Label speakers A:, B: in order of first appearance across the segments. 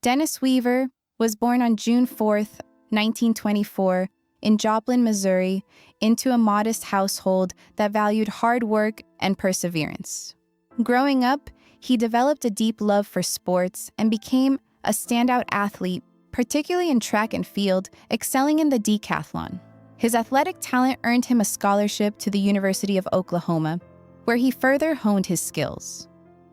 A: Dennis Weaver was born on June 4th, 1924, in Joplin, Missouri, into a modest household that valued hard work and perseverance. Growing up, he developed a deep love for sports and became a standout athlete, particularly in track and field, excelling in the decathlon. His athletic talent earned him a scholarship to the University of Oklahoma, where he further honed his skills.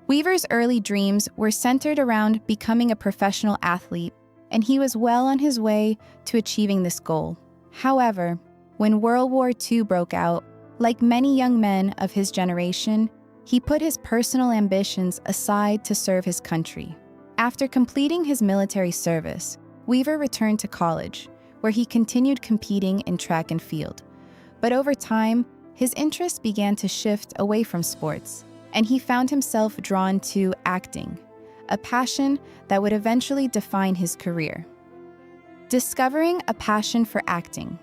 A: Weaver's early dreams were centered around becoming a professional athlete, and he was well on his way to achieving this goal. However, when World War II broke out, like many young men of his generation, he put his personal ambitions aside to serve his country. After completing his military service, Weaver returned to college, where he continued competing in track and field. But over time, his interests began to shift away from sports, and he found himself drawn to acting, a passion that would eventually define his career. Discovering a passion for acting.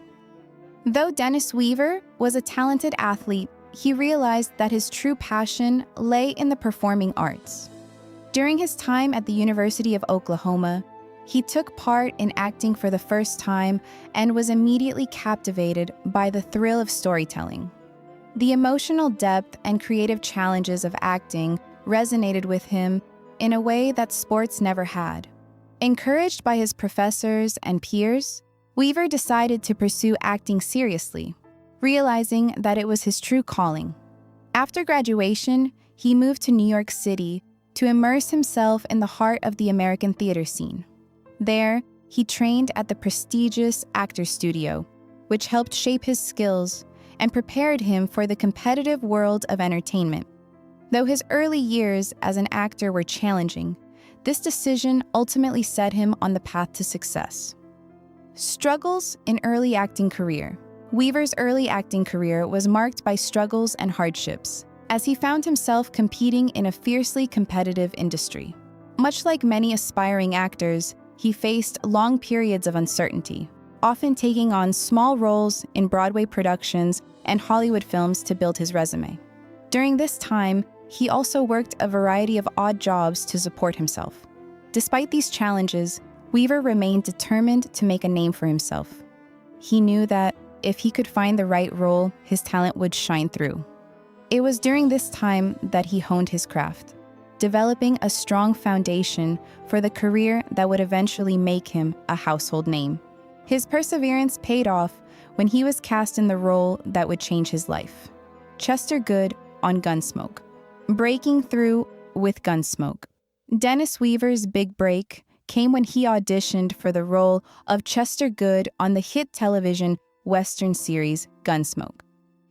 A: Though Dennis Weaver was a talented athlete, he realized that his true passion lay in the performing arts. During his time at the University of Oklahoma, he took part in acting for the first time and was immediately captivated by the thrill of storytelling. The emotional depth and creative challenges of acting resonated with him in a way that sports never had. Encouraged by his professors and peers, Weaver decided to pursue acting seriously, realizing that it was his true calling. After graduation, he moved to New York City to immerse himself in the heart of the American theater scene. There, he trained at the prestigious Actors Studio, which helped shape his skills and prepared him for the competitive world of entertainment. Though his early years as an actor were challenging, this decision ultimately set him on the path to success. Struggles in early acting career. Weaver's early acting career was marked by struggles and hardships, as he found himself competing in a fiercely competitive industry. Much like many aspiring actors, he faced long periods of uncertainty, often taking on small roles in Broadway productions and Hollywood films to build his resume. During this time, he also worked a variety of odd jobs to support himself. Despite these challenges, Weaver remained determined to make a name for himself. He knew that if he could find the right role, his talent would shine through. It was during this time that he honed his craft, developing a strong foundation for the career that would eventually make him a household name. His perseverance paid off when he was cast in the role that would change his life. Chester Goode on Gunsmoke. Breaking through with Gunsmoke. Dennis Weaver's big break came when he auditioned for the role of Chester Goode on the hit television Western series Gunsmoke.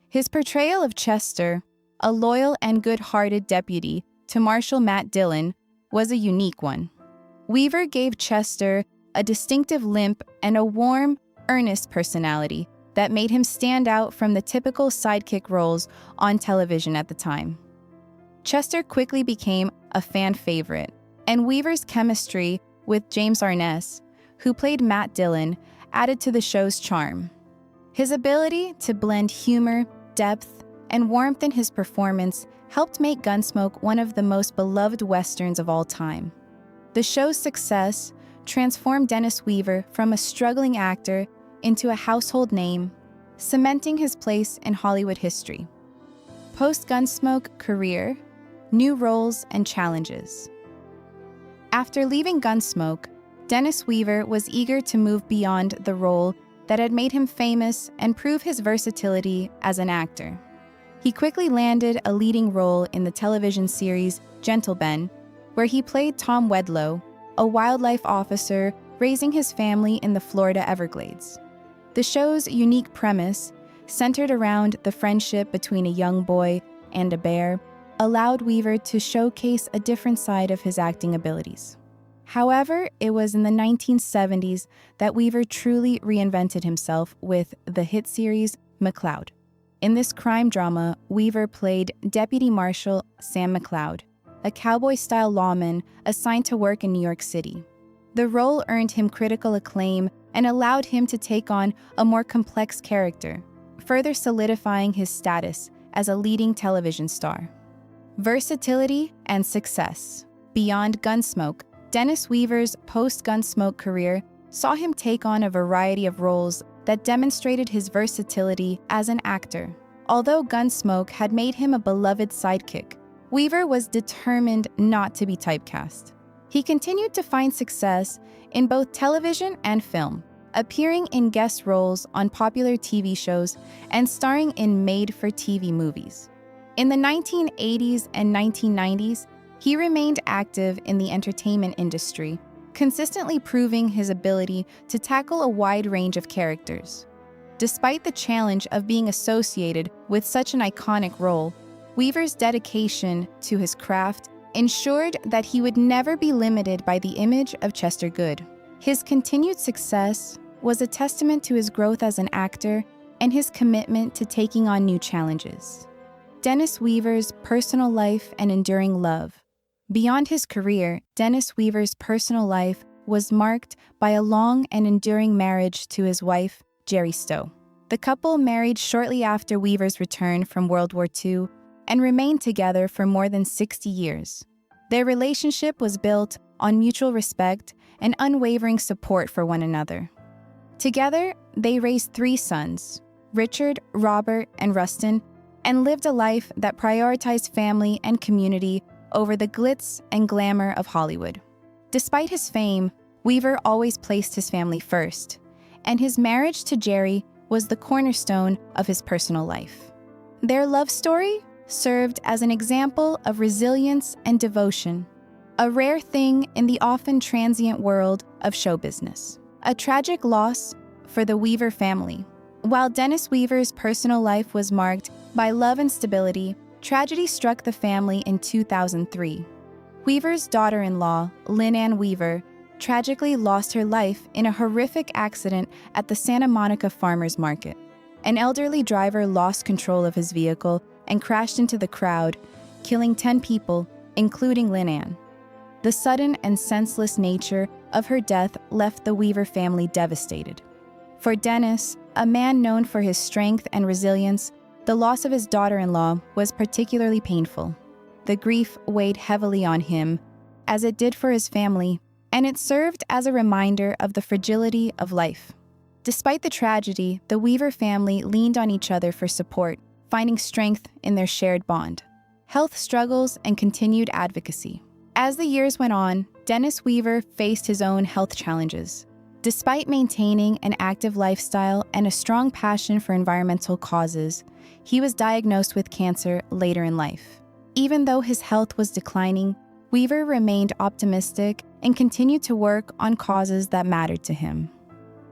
A: His portrayal of Chester, a loyal and good-hearted deputy to Marshal Matt Dillon, was a unique one. Weaver gave Chester a distinctive limp and a warm, earnest personality that made him stand out from the typical sidekick roles on television at the time. Chester quickly became a fan favorite, and Weaver's chemistry with James Arness, who played Matt Dillon, added to the show's charm. His ability to blend humor, depth, and warmth in his performance helped make Gunsmoke one of the most beloved westerns of all time. The show's success transformed Dennis Weaver from a struggling actor into a household name, cementing his place in Hollywood history. Post-Gunsmoke career, new roles and challenges. After leaving Gunsmoke, Dennis Weaver was eager to move beyond the role that had made him famous and prove his versatility as an actor. He quickly landed a leading role in the television series Gentle Ben, where he played Tom Wedlow, a wildlife officer raising his family in the Florida Everglades. The show's unique premise, centered around the friendship between a young boy and a bear, allowed Weaver to showcase a different side of his acting abilities. However, it was in the 1970s that Weaver truly reinvented himself with the hit series McCloud. In this crime drama, Weaver played Deputy Marshal Sam McCloud, a cowboy-style lawman assigned to work in New York City. The role earned him critical acclaim and allowed him to take on a more complex character, further solidifying his status as a leading television star. Versatility and success. Beyond Gunsmoke, Dennis Weaver's post-Gunsmoke career saw him take on a variety of roles that demonstrated his versatility as an actor. Although Gunsmoke had made him a beloved sidekick, Weaver was determined not to be typecast. He continued to find success in both television and film, appearing in guest roles on popular TV shows and starring in made-for-TV movies. In the 1980s and 1990s, he remained active in the entertainment industry, consistently proving his ability to tackle a wide range of characters. Despite the challenge of being associated with such an iconic role, Weaver's dedication to his craft ensured that he would never be limited by the image of Chester Goode. His continued success was a testament to his growth as an actor and his commitment to taking on new challenges. Dennis Weaver's personal life and enduring love. Beyond his career, Dennis Weaver's personal life was marked by a long and enduring marriage to his wife, Jerry Stowe. The couple married shortly after Weaver's return from World War II and remained together for more than 60 years. Their relationship was built on mutual respect and unwavering support for one another. Together, they raised 3 sons, Richard, Robert, and Rustin, and lived a life that prioritized family and community over the glitz and glamour of Hollywood. Despite his fame, Weaver always placed his family first, and his marriage to Jerry was the cornerstone of his personal life. Their love story served as an example of resilience and devotion, a rare thing in the often transient world of show business. A tragic loss for the Weaver family. While Dennis Weaver's personal life was marked by love and stability, tragedy struck the family in 2003. Weaver's daughter-in-law, Lynn Ann Weaver, tragically lost her life in a horrific accident at the Santa Monica Farmers Market. An elderly driver lost control of his vehicle and crashed into the crowd, killing 10 people, including Lynn Ann. The sudden and senseless nature of her death left the Weaver family devastated. For Dennis, a man known for his strength and resilience, the loss of his daughter-in-law was particularly painful. The grief weighed heavily on him, as it did for his family, and it served as a reminder of the fragility of life. Despite the tragedy, the Weaver family leaned on each other for support, finding strength in their shared bond, health struggles, and continued advocacy. As the years went on, Dennis Weaver faced his own health challenges. Despite maintaining an active lifestyle and a strong passion for environmental causes, he was diagnosed with cancer later in life. Even though his health was declining, Weaver remained optimistic and continued to work on causes that mattered to him.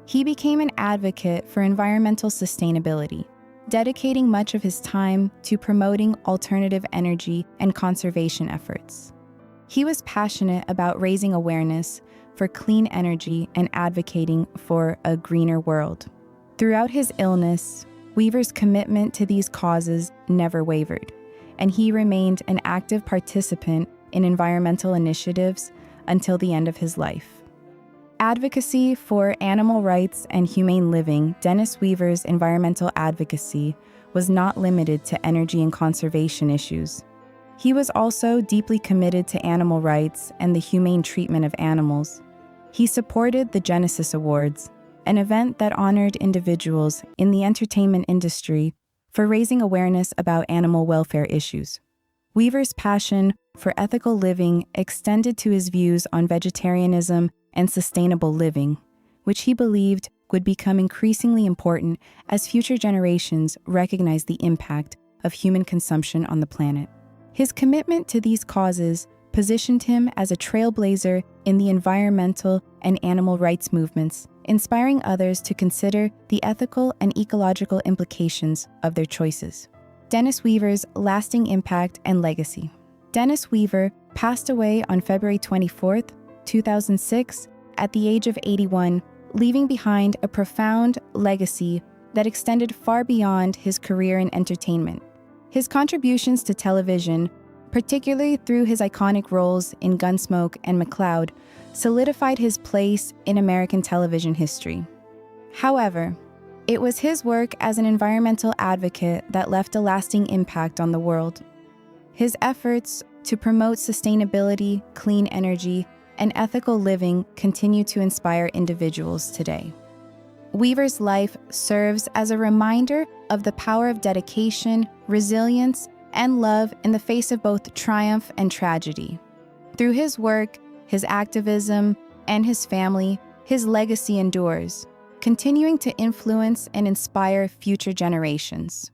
A: He became an advocate for environmental sustainability, dedicating much of his time to promoting alternative energy and conservation efforts. He was passionate about raising awareness for clean energy and advocating for a greener world. Throughout his illness, Weaver's commitment to these causes never wavered, and he remained an active participant in environmental initiatives until the end of his life. Advocacy for animal rights and humane living. Dennis Weaver's environmental advocacy was not limited to energy and conservation issues. He was also deeply committed to animal rights and the humane treatment of animals. He supported the Genesis Awards, an event that honored individuals in the entertainment industry for raising awareness about animal welfare issues. Weaver's passion for ethical living extended to his views on vegetarianism and sustainable living, which he believed would become increasingly important as future generations recognize the impact of human consumption on the planet. His commitment to these causes positioned him as a trailblazer in the environmental and animal rights movements, inspiring others to consider the ethical and ecological implications of their choices. Dennis Weaver's lasting impact and legacy. Dennis Weaver passed away on February 24, 2006, at the age of 81, leaving behind a profound legacy that extended far beyond his career in entertainment. His contributions to television, particularly through his iconic roles in Gunsmoke and McCloud, solidified his place in American television history. However, it was his work as an environmental advocate that left a lasting impact on the world. His efforts to promote sustainability, clean energy, and ethical living continue to inspire individuals today. Weaver's life serves as a reminder of the power of dedication, resilience, and love in the face of both triumph and tragedy. Through his work, his activism, and his family, his legacy endures, continuing to influence and inspire future generations.